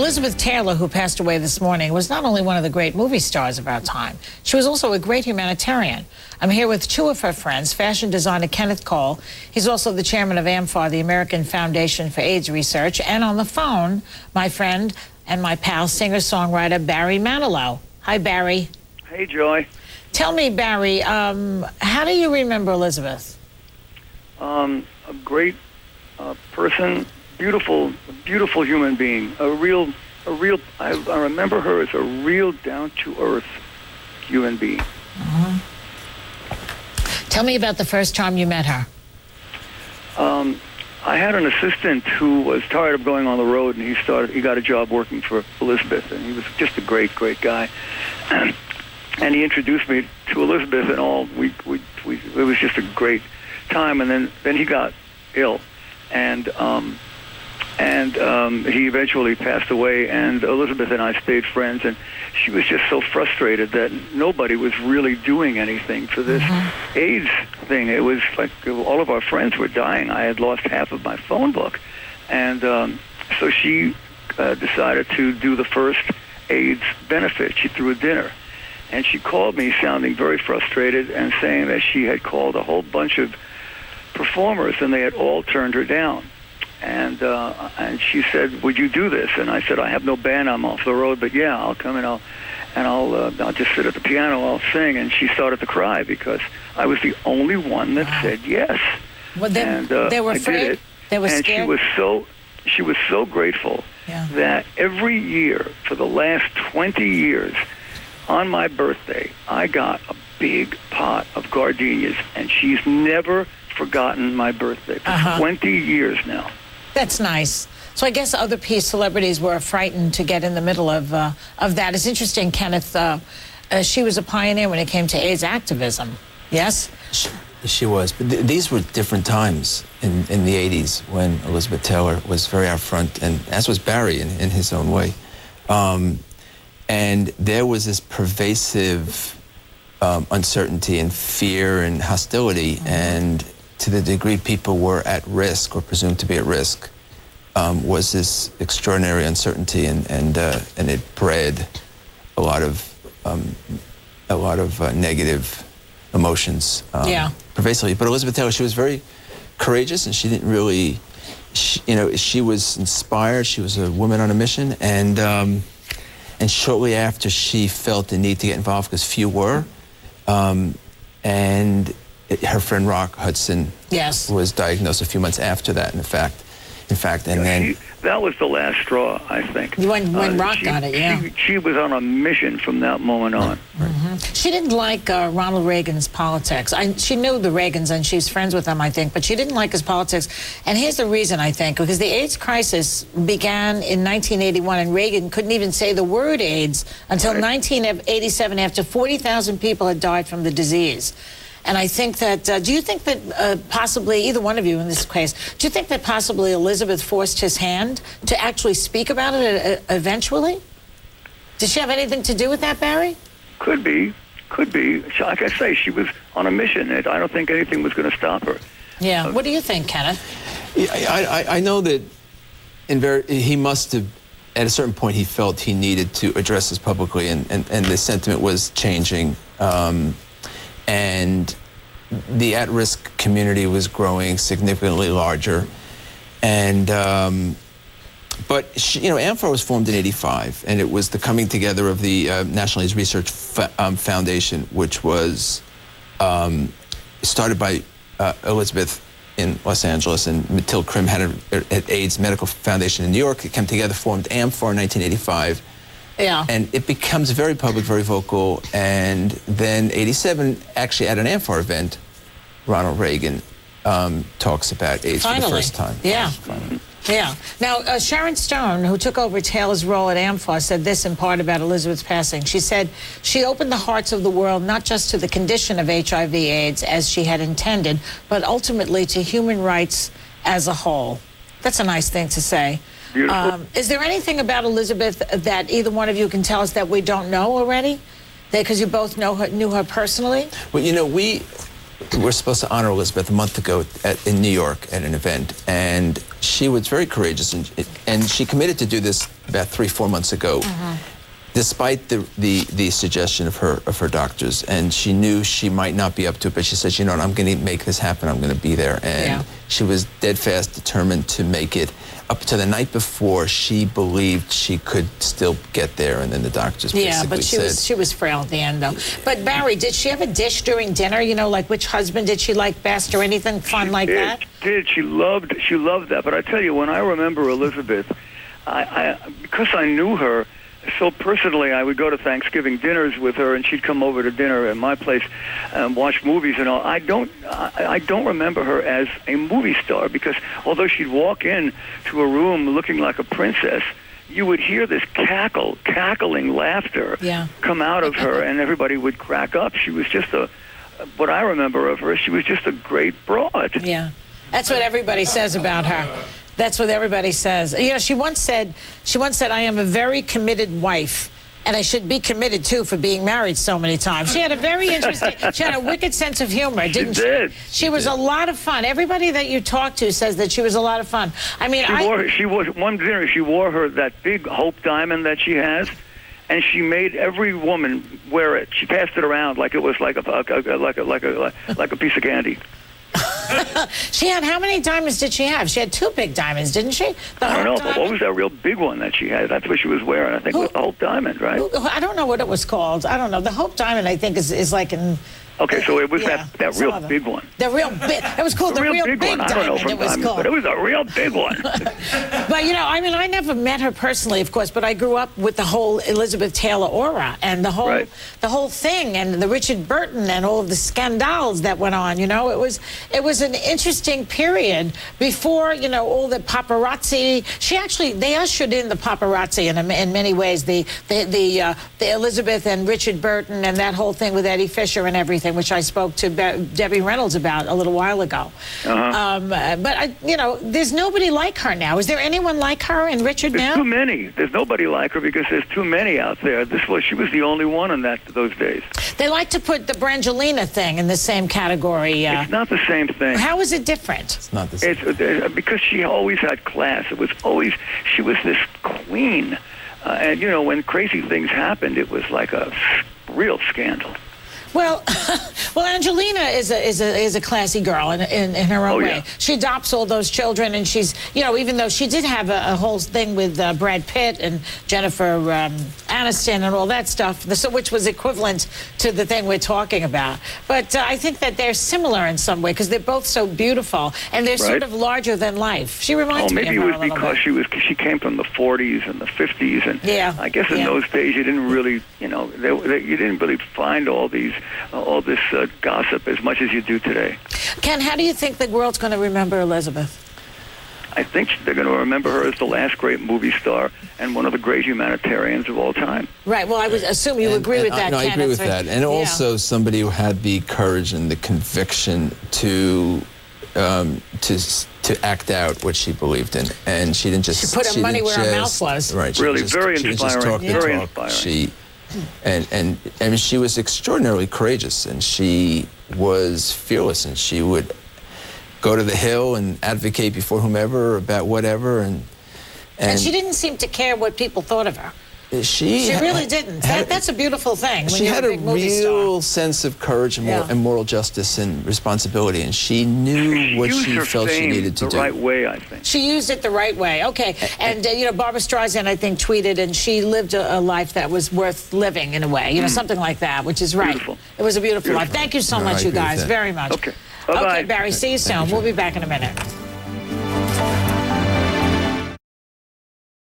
Elizabeth Taylor, who passed away this morning, was not only one of the great movie stars of our time, she was also a great humanitarian. I'm here with two of her friends, fashion designer Kenneth Cole. He's also the chairman of amfAR, the American Foundation for AIDS Research. And on the phone, my friend and my pal, singer-songwriter Barry Manilow. Hi, Barry. Hey, Joy. Tell me, Barry, how do you remember Elizabeth? A great person, beautiful human being. I remember her as a real down-to-earth human being. Tell me about the first time you met her. I had an assistant who was tired of going on the road, and he got a job working for Elizabeth, and he was just a great guy. And he introduced me to Elizabeth, and it was just a great time. And then he got ill, and he eventually passed away. And Elizabeth and I stayed friends, and she was just so frustrated that nobody was really doing anything for this AIDS thing. It was like all of our friends were dying. I had lost half of my phone book, and so she decided to do the first AIDS benefit. She threw a dinner. And she called me sounding very frustrated and saying that she had called a whole bunch of performers and they had all turned her down. And she said, "Would you do this?" And I said, "I have no band, I'm off the road, but yeah, I'll come and I'll just sit at the piano, I'll sing." And she started to cry because I was the only one that said yes. Well, they were afraid. I did it. They were and scared. She was so grateful that every year for the last 20 years, on my birthday, I got a big pot of gardenias, and she's never forgotten my birthday for 20 years now. That's nice. So I guess other celebrities were frightened to get in the middle of that. It's interesting, Kenneth. She was a pioneer when it came to AIDS activism. Yes? She was. But these were different times in the 80s when Elizabeth Taylor was very out front, and as was Barry in his own way. And there was this pervasive uncertainty and fear and hostility, and to the degree people were at risk or presumed to be at risk, was this extraordinary uncertainty, and it bred a lot of negative emotions pervasively. But Elizabeth Taylor, she was very courageous, and she didn't really, she was inspired. She was a woman on a mission, and shortly after, she felt the need to get involved because few were. And her friend Rock Hudson was diagnosed a few months after that, in fact. And then that was the last straw, I think. When Rock got it, she was on a mission from that moment on. She didn't like Ronald Reagan's politics. She knew the Reagans, and she's friends with them, I think, but she didn't like his politics. And here's the reason, I think, because the AIDS crisis began in 1981, and Reagan couldn't even say the word AIDS until 1987, after 40,000 people had died from the disease. And I think that, do you think that possibly, either one of you in this case, do you think that possibly Elizabeth forced his hand to actually speak about it eventually? Did she have anything to do with that, Barry? Could be. Like I say, she was on a mission, and I don't think anything was going to stop her. Yeah. What do you think, Kenneth? I know that he must have, at a certain point, he felt he needed to address this publicly, and the sentiment was changing. And the at-risk community was growing significantly larger. And, but, amfAR was formed in '85, and it was the coming together of the National AIDS Research Foundation, which was started by Elizabeth in Los Angeles, and Matilda Krim had an AIDS Medical Foundation in New York. It came together, formed amfAR in 1985. Yeah. And it becomes very public, very vocal. And then '87, actually at an amfAR event, Ronald Reagan talks about AIDS for the first time. Yeah. Yeah. Now, Sharon Stone, who took over Taylor's role at amfAR, said this in part about Elizabeth's passing. She said, "She opened the hearts of the world not just to the condition of HIV/AIDS as she had intended, but ultimately to human rights as a whole." That's a nice thing to say. Beautiful. Is there anything about Elizabeth that either one of you can tell us that we don't know already? Because you both knew her personally? Well, were supposed to honor Elizabeth a month ago in New York at an event, and she was very courageous, and she committed to do this about 3-4 months ago, despite the suggestion of her doctors, and she knew she might not be up to it, but she said, you know what, I'm going to make this happen, I'm going to be there, and she was dead fast determined to make it. Up to the night before, she believed she could still get there, and then the doctors basically said... but she was frail at the end, though. But Barry, did she have a dish during dinner? You know, like which husband did she like best, or anything fun like that? She did. She loved that. But I tell you, when I remember Elizabeth, because I knew her so personally, I would go to Thanksgiving dinners with her, and she'd come over to dinner at my place and watch movies and all. I don't remember her as a movie star, because although she'd walk in to a room looking like a princess, you would hear this cackling laughter come out of her, and everybody would crack up. She was just what I remember of her, she was just a great broad. Yeah, that's what everybody says about her. That's what everybody says. You know, she once said, I am a very committed wife, and I should be committed, too, for being married so many times. She had a very interesting, she had a wicked sense of humor, didn't she? She did. She was a lot of fun. Everybody that you talk to says that she was a lot of fun. I mean, one dinner, she wore that big Hope diamond that she has, and she made every woman wear it. She passed it around like it was like a piece of candy. She had, how many diamonds did she have? She had 2 big diamonds, didn't she? I don't know, but what was that real big one that she had? That's what she was wearing. I think it was the Hope Diamond, right? I don't know what it was called. I don't know. The Hope Diamond, I think, is like in... Okay, so it was that real big one. The real big. It was called the real big one. I don't know from diamonds, but it was a real big one. But you know, I mean, I never met her personally, of course, but I grew up with the whole Elizabeth Taylor aura and the whole thing, and the Richard Burton and all of the scandals that went on. You know, it was an interesting period before, you know, all the paparazzi. They ushered in the paparazzi in many ways. The Elizabeth and Richard Burton and that whole thing with Eddie Fisher and everything, which I spoke to Debbie Reynolds about a little while ago. But you know, there's nobody like her now. Is there anyone like her and Richard now? There's too many. There's nobody like her because there's too many out there. She was the only one in those days. They like to put the Brangelina thing in the same category. It's not the same thing. How is it different? It's not the same. It's because she always had class. She was this queen. And, you know, when crazy things happened, it was like a real scandal. Well, Angelina is a classy girl in her own way. Yeah. She adopts all those children, and she's, you know, even though she did have a whole thing with Brad Pitt and Jennifer Aniston and all that stuff, which was equivalent to the thing we're talking about. But I think that they're similar in some way because they're both so beautiful and they're sort of larger than life. She reminds me of her a little bit. Maybe it was because she came from the 40s and the 50s, and I guess in those days you didn't really, you know, you didn't really find all this gossip as much as you do today. Ken, how do you think the world's going to remember Elizabeth? I think they're going to remember her as the last great movie star and one of the great humanitarians of all time. Right. Well, I would assume you agree with that, No, Ken. I agree with that. And also somebody who had the courage and the conviction to act out what she believed in, and she didn't just. She put her money where her mouth was. Right. Really, very inspiring. Very inspiring. And she was extraordinarily courageous, and she was fearless, and she would go to the Hill and advocate before whomever about whatever, and she didn't seem to care what people thought of her. She really didn't. That's a beautiful thing. When she had a real star. sense of courage and moral justice and responsibility, and she knew what she felt she needed to do. The right way, I think. She used it the right way. Okay, and you know, Barbara Streisand, I think, tweeted, and she lived a life that was worth living in a way. You know, something like that, which is right. Beautiful. It was a beautiful life. Thank you so much, you guys, very much. Okay. Bye-bye. Okay, Barry, see you soon. We'll be back in a minute.